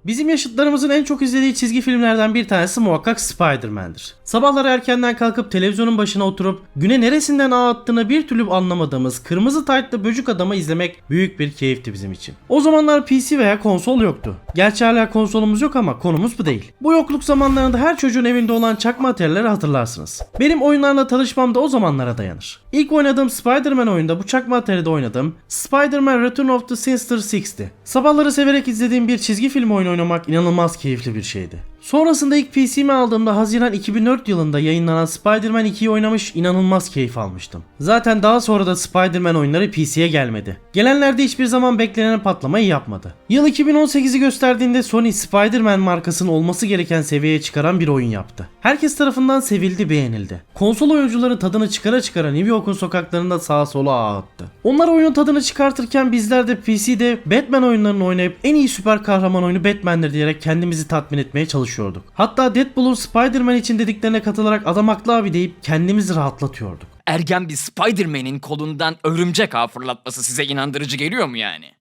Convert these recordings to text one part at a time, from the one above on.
Bizim yaşıtlarımızın en çok izlediği çizgi filmlerden bir tanesi muhakkak Spider-Man'dir. Sabahları erkenden kalkıp televizyonun başına oturup güne neresinden ağ attığını bir türlü anlamadığımız kırmızı taytlı böcük adamı izlemek büyük bir keyifti bizim için. O zamanlar PC veya konsol yoktu. Gerçi hala konsolumuz yok ama konumuz bu değil. Bu yokluk zamanlarında her çocuğun evinde olan çakma atelleri hatırlarsınız. Benim oyunlarla tanışmam da o zamanlara dayanır. İlk oynadığım Spider-Man oyunda bu çakma atelide oynadım. Spider-Man Return of the Sinister Six'ti. Sabahları severek izlediğim bir çizgi film oyunu oynamak inanılmaz keyifli bir şeydi. Sonrasında ilk PC'mi aldığımda Haziran 2004 yılında yayınlanan Spider-Man 2'yi oynamış, inanılmaz keyif almıştım. Zaten daha sonra da Spider-Man oyunları PC'ye gelmedi. Gelenler de hiçbir zaman beklenen patlamayı yapmadı. Yıl 2018'i gösterdiğinde Sony Spider-Man markasının olması gereken seviyeye çıkaran bir oyun yaptı. Herkes tarafından sevildi, beğenildi. Konsol oyuncuları tadını çıkara çıkara New York'un sokaklarında sağa sola ağ attı. Onlar oyunun tadını çıkartırken bizler de PC'de Batman oyunlarını oynayıp en iyi süper kahraman oyunu Batman'dir diyerek kendimizi tatmin etmeye çalışıyorduk. Hatta Deadpool'un Spider-Man için dediklerine katılarak adam haklı abi deyip kendimizi rahatlatıyorduk. Ergen bir Spider-Man'in kolundan örümcek ağ fırlatması size inandırıcı geliyor mu yani?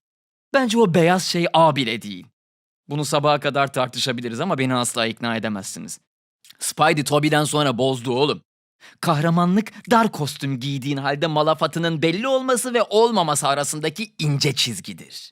Bence o beyaz şey ağ bile değil. Bunu sabaha kadar tartışabiliriz ama beni asla ikna edemezsiniz. Spidey Tobey'den sonra bozdu oğlum. Kahramanlık dar kostüm giydiğin halde malafatının belli olması ve olmaması arasındaki ince çizgidir.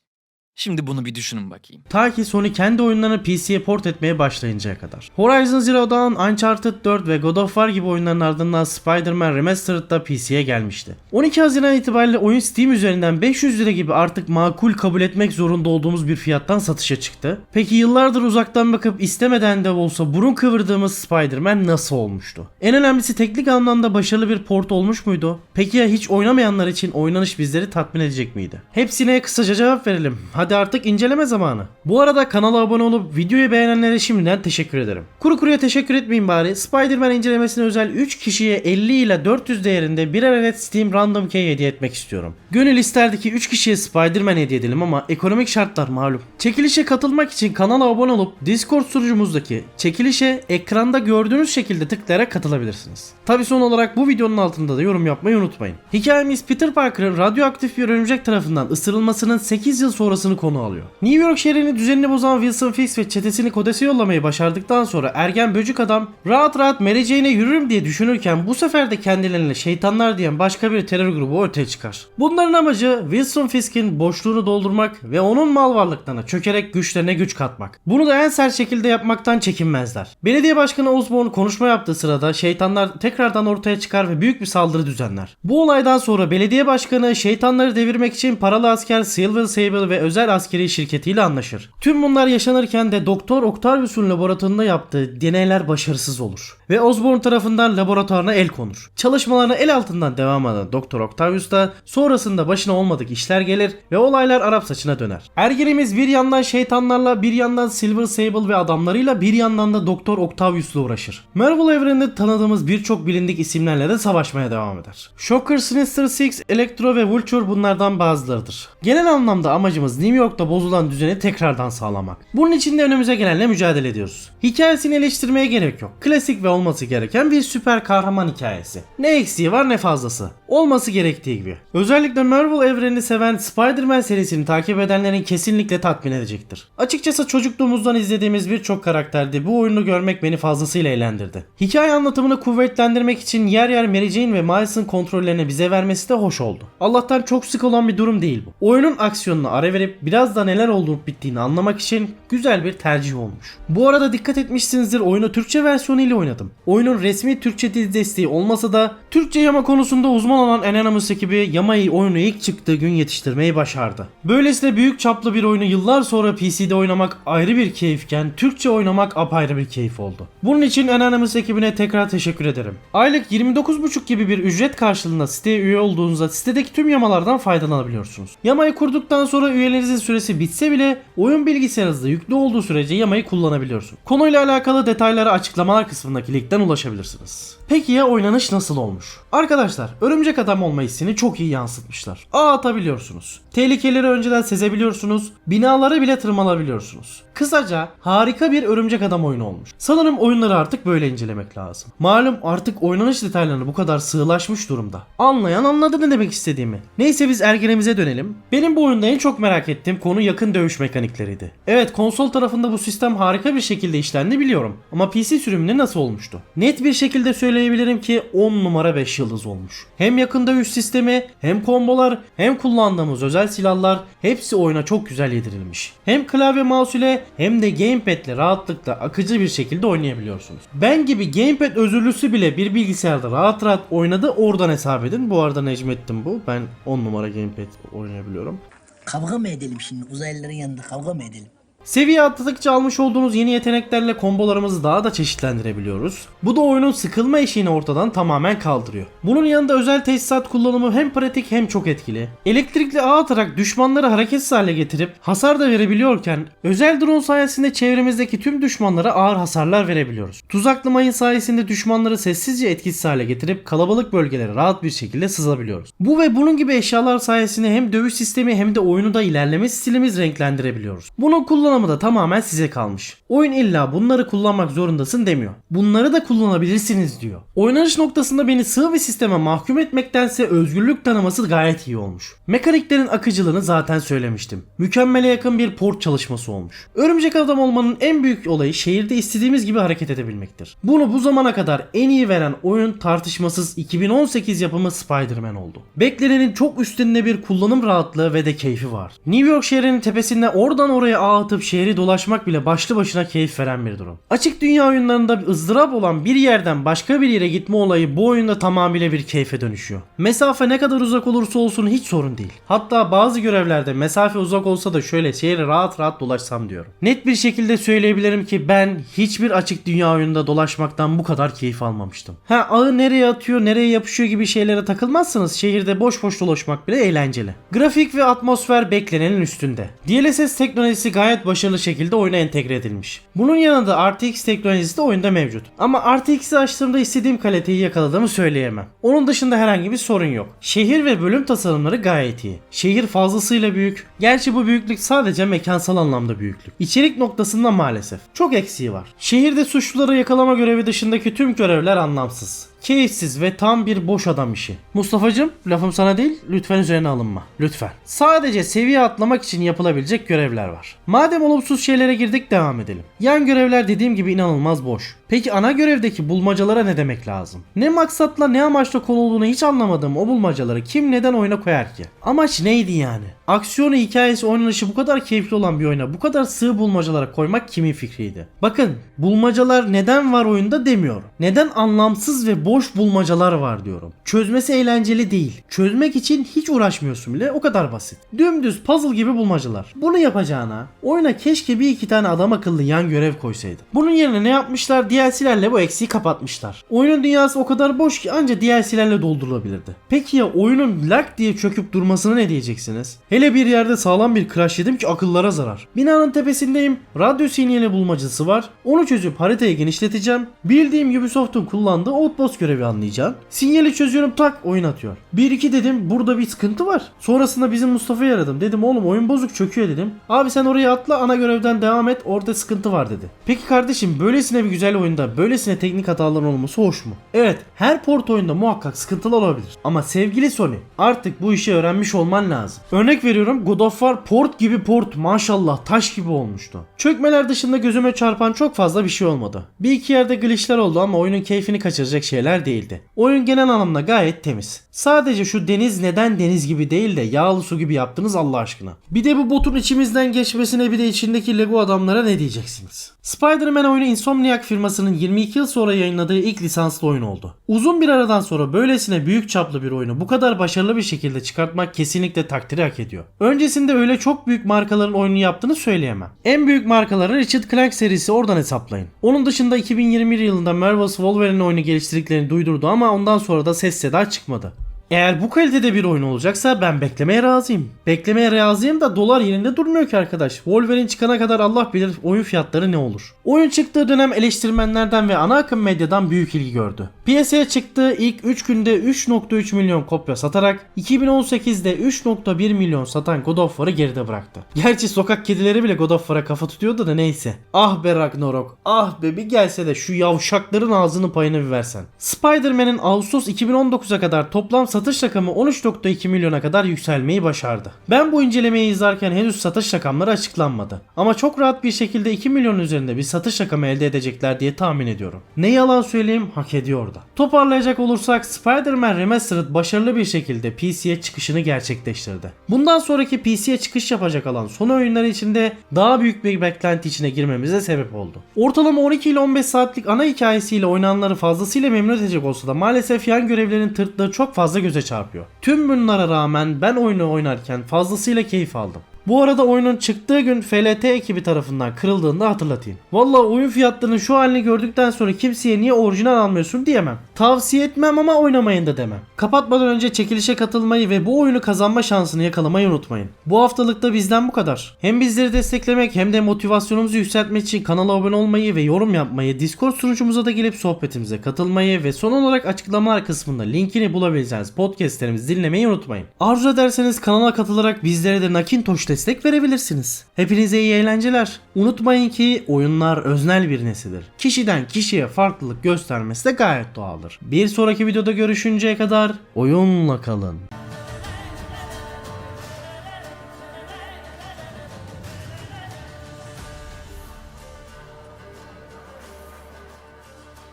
Şimdi bunu bir düşünün bakayım. Ta ki Sony kendi oyunlarını PC'ye port etmeye başlayıncaya kadar. Horizon Zero Dawn, Uncharted 4 ve God of War gibi oyunların ardından Spider-Man Remastered da PC'ye gelmişti. 12 Haziran itibariyle oyun Steam üzerinden 500 lira gibi artık makul kabul etmek zorunda olduğumuz bir fiyattan satışa çıktı. Peki yıllardır uzaktan bakıp istemeden de olsa burun kıvırdığımız Spider-Man nasıl olmuştu? En önemlisi teknik anlamda başarılı bir port olmuş muydu? Peki ya hiç oynamayanlar için oynanış bizleri tatmin edecek miydi? Hepsine kısaca cevap verelim. Hadi artık inceleme zamanı. Bu arada kanala abone olup videoyu beğenenlere şimdiden teşekkür ederim. Kuru kuruya teşekkür etmeyin bari. Spider-Man incelemesine özel 3 kişiye 50 ile 400 değerinde birer adet Steam Random Key hediye etmek istiyorum. Gönül isterdi ki 3 kişiye Spider-Man hediye edelim ama ekonomik şartlar malum. Çekilişe katılmak için kanala abone olup Discord sunucumuzdaki çekilişe ekranda gördüğünüz şekilde tıklayarak katılabilirsiniz. Tabi son olarak bu videonun altında da yorum yapmayı unutmayın. Hikayemiz Peter Parker'ın radyoaktif bir örümcek tarafından ısırılmasının 8 yıl sonrasını konu alıyor. New York şehrinin düzenini bozan Wilson Fisk ve çetesini Kodes'e yollamayı başardıktan sonra ergen böcük adam rahat rahat Mary Jane'e yürürüm diye düşünürken bu sefer de kendilerine şeytanlar diyen başka bir terör grubu ortaya çıkar. Bunların amacı Wilson Fisk'in boşluğunu doldurmak ve onun mal varlıklarına çökerek güçlerine güç katmak. Bunu da en sert şekilde yapmaktan çekinmezler. Belediye Başkanı Osborn konuşma yaptığı sırada şeytanlar tekrardan ortaya çıkar ve büyük bir saldırı düzenler. Bu olaydan sonra belediye başkanı şeytanları devirmek için paralı asker Silver Sable ve özel askeri şirketiyle anlaşır. Tüm bunlar yaşanırken de Doktor Octavius'un laboratuvarında yaptığı deneyler başarısız olur ve Osborn tarafından laboratuvarına el konur. Çalışmalarına el altından devam eden Doktor Octavius da sonrasında başına olmadık işler gelir ve olaylar Arap saçına döner. Ergenimiz bir yandan şeytanlarla, bir yandan Silver Sable ve adamlarıyla, bir yandan da Doktor Octavius'la uğraşır. Marvel evreninde tanıdığımız birçok bilindik isimlerle de savaşmaya devam eder. Shocker, Sinister Six, Electro ve Vulture bunlardan bazılarıdır. Genel anlamda amacımız New York'ta bozulan düzeni tekrardan sağlamak. Bunun için de önümüze gelenle mücadele ediyoruz. Hikayesini eleştirmeye gerek yok. Klasik ve olması gereken bir süper kahraman hikayesi. Ne eksiği var ne fazlası. Olması gerektiği gibi. Özellikle Marvel evrenini seven Spider-Man serisini takip edenlerin kesinlikle tatmin edecektir. Açıkçası çocukluğumuzdan izlediğimiz birçok karakterde bu oyunu görmek beni fazlasıyla eğlendirdi. Hikaye anlatımını kuvvetlendirmek için yer yer Mary Jane ve Miles'ın kontrollerini bize vermesi de hoş oldu. Allah'tan çok sık olan bir durum değil bu. Oyunun aksiyonuna ara verip biraz da neler olup bittiğini anlamak için güzel bir tercih olmuş. Bu arada dikkat etmişsinizdir, oyunu Türkçe versiyonu ile oynadım. Oyunun resmi Türkçe dil desteği olmasa da Türkçe yama konusunda uzman olan Anonymous ekibi yamayı oyunu ilk çıktığı gün yetiştirmeyi başardı. Böylesine büyük çaplı bir oyunu yıllar sonra PC'de oynamak ayrı bir keyifken Türkçe oynamak apayrı bir keyif oldu. Bunun için Anonymous ekibine tekrar teşekkür ederim. Aylık 29,5 gibi bir ücret karşılığında siteye üye olduğunuzda sitedeki tüm yamalardan faydalanabiliyorsunuz. Yamayı kurduktan sonra üyelerinizin süresi bitse bile oyun bilgisayarınızda yüklü olduğu sürece yamayı kullanabiliyorsunuz. Konuyla alakalı detaylara açıklamalar kısmındaki linkten ulaşabilirsiniz. Peki ya oynanış nasıl olmuş? Arkadaşlar, örümcek adam olma hissini çok iyi yansıtmışlar. Ağ atabiliyorsunuz. Tehlikeleri önceden sezebiliyorsunuz. Binalara bile tırmanabiliyorsunuz. Kısaca harika bir örümcek adam oyunu olmuş. Sanırım oyunları artık böyle incelemek lazım. Malum artık oynanış detaylarını bu kadar sığlaşmış durumda. Anlayan anladı ne demek istediğimi. Neyse biz ergenimize dönelim. Benim bu oyunda en çok merak ettiğim konu yakın dövüş mekanikleriydi. Evet, konsol tarafında bu sistem harika bir şekilde işlendi biliyorum. Ama PC sürümünde nasıl olmuştu? Net bir şekilde söyleyebilirim ki 10 numara 5 yıldız olmuş. Hem yakın dövüş sistemi, hem kombolar, hem kullandığımız özel silahlar hepsi oyuna çok güzel yedirilmiş. Hem klavye mouse ile hem de gamepad ile rahatlıkla akıcı bir şekilde oynayabiliyorsunuz. Ben gibi gamepad özürlüsü bile bir bilgisayarda rahat rahat oynadı, oradan hesap edin. Bu arada Necmettin bu. Ben 10 numara gamepad oynayabiliyorum. Kavga mı edelim şimdi? Uzaylıların yanında kavga mı edelim? Seviye atladıkça almış olduğunuz yeni yeteneklerle kombolarımızı daha da çeşitlendirebiliyoruz. Bu da oyunun sıkılma eşiğini ortadan tamamen kaldırıyor. Bunun yanında özel teçhizat kullanımı hem pratik hem çok etkili. Elektrikli ağ atarak düşmanları hareketsiz hale getirip hasar da verebiliyorken özel drone sayesinde çevremizdeki tüm düşmanlara ağır hasarlar verebiliyoruz. Tuzaklı mayın sayesinde düşmanları sessizce etkisiz hale getirip kalabalık bölgelere rahat bir şekilde sızabiliyoruz. Bu ve bunun gibi eşyalar sayesinde hem dövüş sistemi hem de oyunu da ilerleme stilimiz renklendirebiliyoruz. Bunun kullanımı da tamamen size kalmış. Oyun illa bunları kullanmak zorundasın demiyor. Bunları da kullanabilirsiniz diyor. Oynanış noktasında beni sığ bir sisteme mahkum etmektense özgürlük tanıması gayet iyi olmuş. Mekaniklerin akıcılığını zaten söylemiştim. Mükemmele yakın bir port çalışması olmuş. Örümcek Adam olmanın en büyük olayı şehirde istediğimiz gibi hareket edebilmektir. Bunu bu zamana kadar en iyi veren oyun tartışmasız 2018 yapımı Spider-Man oldu. Beklenenin çok üstünde bir kullanım rahatlığı ve de keyfi var. New York şehrinin tepesinde oradan oraya ağ atıp şehri dolaşmak bile başlı başına keyif veren bir durum. Açık dünya oyunlarında bir ızdırap olan bir yerden başka bir yere gitme olayı bu oyunda tamamıyla bir keyfe dönüşüyor. Mesafe ne kadar uzak olursa olsun hiç sorun değil. Hatta bazı görevlerde mesafe uzak olsa da şöyle şehri rahat rahat dolaşsam diyorum. Net bir şekilde söyleyebilirim ki ben hiçbir açık dünya oyununda dolaşmaktan bu kadar keyif almamıştım. Ağı nereye atıyor, nereye yapışıyor gibi şeylere takılmazsanız şehirde boş boş dolaşmak bile eğlenceli. Grafik ve atmosfer beklenenin üstünde. DLSS teknolojisi gayet başarılı şekilde oyuna entegre edilmiş. Bunun yanında RTX teknolojisi de oyunda mevcut. Ama RTX'i açtığımda istediğim kaliteyi yakaladığımı söyleyemem. Onun dışında herhangi bir sorun yok. Şehir ve bölüm tasarımları gayet iyi. Şehir fazlasıyla büyük. Gerçi bu büyüklük sadece mekansal anlamda büyüklük. İçerik noktasında maalesef çok eksiği var. Şehirde suçluları yakalama görevi dışındaki tüm görevler anlamsız, keyifsiz ve tam bir boş adam işi. Mustafa'cığım, lafım sana değil, lütfen üzerine alınma. Lütfen. Sadece seviye atlamak için yapılabilecek görevler var. Madem olumsuz şeylere girdik, devam edelim. Yan görevler dediğim gibi inanılmaz boş. Peki ana görevdeki bulmacalara ne demek lazım? Ne maksatla ne amaçla konulduğunu hiç anlamadığım o bulmacaları kim neden oyuna koyar ki? Amaç neydi yani? Aksiyonu, hikayesi, oynanışı bu kadar keyifli olan bir oyuna bu kadar sığ bulmacalara koymak kimin fikriydi? Bakın, bulmacalar neden var oyunda demiyorum. Neden anlamsız ve boş bulmacalar var diyorum. Çözmesi eğlenceli değil. Çözmek için hiç uğraşmıyorsun bile, o kadar basit. Dümdüz puzzle gibi bulmacalar. Bunu yapacağına oyuna keşke bir iki tane adam akıllı yan görev koysaydı. Bunun yerine ne yapmışlar? DLC'lerle bu eksiği kapatmışlar. Oyunun dünyası o kadar boş ki anca DLC'lerle doldurulabilirdi. Peki ya oyunun lag diye çöküp durmasına ne diyeceksiniz? Hele bir yerde sağlam bir crash yedim ki akıllara zarar. Binanın tepesindeyim. Radyo sinyali bulmacası var. Onu çözüp haritayı genişleteceğim. Bildiğim Ubisoft'un kullandığı Outpost görevi anlayacağım. Sinyali çözüyorum, tak oyun atıyor. 1-2 dedim, burada bir sıkıntı var. Sonrasında bizim Mustafa'yı aradım. Dedim oğlum oyun bozuk, çöküyor dedim. Abi sen oraya atla, ana görevden devam et, orada sıkıntı var dedi. Peki kardeşim, böylesine bir güzel oyunda böylesine teknik hataların olması hoş mu? Evet, her port oyunda muhakkak sıkıntılar olabilir. Ama sevgili Sony, artık bu işi öğrenmiş olman lazım. Örnek veriyorum, God of War port gibi port, maşallah taş gibi olmuştu. Çökmeler dışında gözüme çarpan çok fazla bir şey olmadı. Bir iki yerde glitchler oldu ama oyunun keyfini kaçıracak şeyler değildi. Oyun genel anlamda gayet temiz. Sadece şu deniz neden deniz gibi değil de yağlı su gibi yaptınız Allah aşkına. Bir de bu botun içimizden geçmesine, bir de içindeki Lego adamlara ne diyeceksiniz? Spider-Man oyunu Insomniac firmasının 22 yıl sonra yayınladığı ilk lisanslı oyun oldu. Uzun bir aradan sonra böylesine büyük çaplı bir oyunu bu kadar başarılı bir şekilde çıkartmak kesinlikle takdiri hak ediyor. Öncesinde öyle çok büyük markaların oyununu yaptığını söyleyemem. En büyük markaları Ratchet Clank serisi, oradan hesaplayın. Onun dışında 2021 yılında Marvel's Wolverine oyunu geliştirdiklerini duydurdu ama ondan sonra da ses seda çıkmadı. Eğer bu kalitede bir oyun olacaksa ben beklemeye razıyım. Beklemeye razıyım da dolar yerinde durmuyor ki arkadaş. Wolverine çıkana kadar Allah bilir oyun fiyatları ne olur. Oyun çıktığı dönem eleştirmenlerden ve ana akım medyadan büyük ilgi gördü. Piyasaya çıktığı ilk 3 günde 3.3 milyon kopya satarak 2018'de 3.1 milyon satan God of War'ı geride bıraktı. Gerçi sokak kedileri bile God of War'a kafa tutuyordu da neyse. Ah be Ragnarok, ah be, bir gelse de şu yavşakların ağzının payını bir versen. Spider-Man'in Ağustos 2019'a kadar toplam satış rakamı 13.2 milyona kadar yükselmeyi başardı. Ben bu incelemeyi izlerken henüz satış rakamları açıklanmadı. Ama çok rahat bir şekilde 2 milyon üzerinde bir satış rakamı elde edecekler diye tahmin ediyorum. Ne yalan söyleyeyim, hak ediyor da. Toparlayacak olursak Spider-Man Remastered başarılı bir şekilde PC'ye çıkışını gerçekleştirdi. Bundan sonraki PC'ye çıkış yapacak olan son oyunları içinde daha büyük bir beklenti içine girmemize sebep oldu. Ortalama 12 ile 15 saatlik ana hikayesiyle oynananları fazlasıyla memnun edecek olsa da maalesef yan görevlerin tırtlığı çok fazla göze çarpıyor. Tüm bunlara rağmen ben oyunu oynarken fazlasıyla keyif aldım. Bu arada oyunun çıktığı gün FLT ekibi tarafından kırıldığını da hatırlatayım. Valla oyun fiyatlarının şu halini gördükten sonra kimseye niye orijinal almıyorsun diyemem. Tavsiye etmem ama oynamayın da demem. Kapatmadan önce çekilişe katılmayı ve bu oyunu kazanma şansını yakalamayı unutmayın. Bu haftalıkta bizden bu kadar. Hem bizleri desteklemek hem de motivasyonumuzu yükseltmek için kanala abone olmayı ve yorum yapmayı, Discord sunucumuza da gelip sohbetimize katılmayı ve son olarak açıklamalar kısmında linkini bulabileceğiniz podcastlerimizi dinlemeyi unutmayın. Arzu ederseniz kanala katılarak bizlere de Nakintosh destek verebilirsiniz. Hepinize iyi eğlenceler. Unutmayın ki oyunlar öznel bir nesildir. Kişiden kişiye farklılık göstermesi de gayet doğaldır. Bir sonraki videoda görüşünceye kadar oyunla kalın.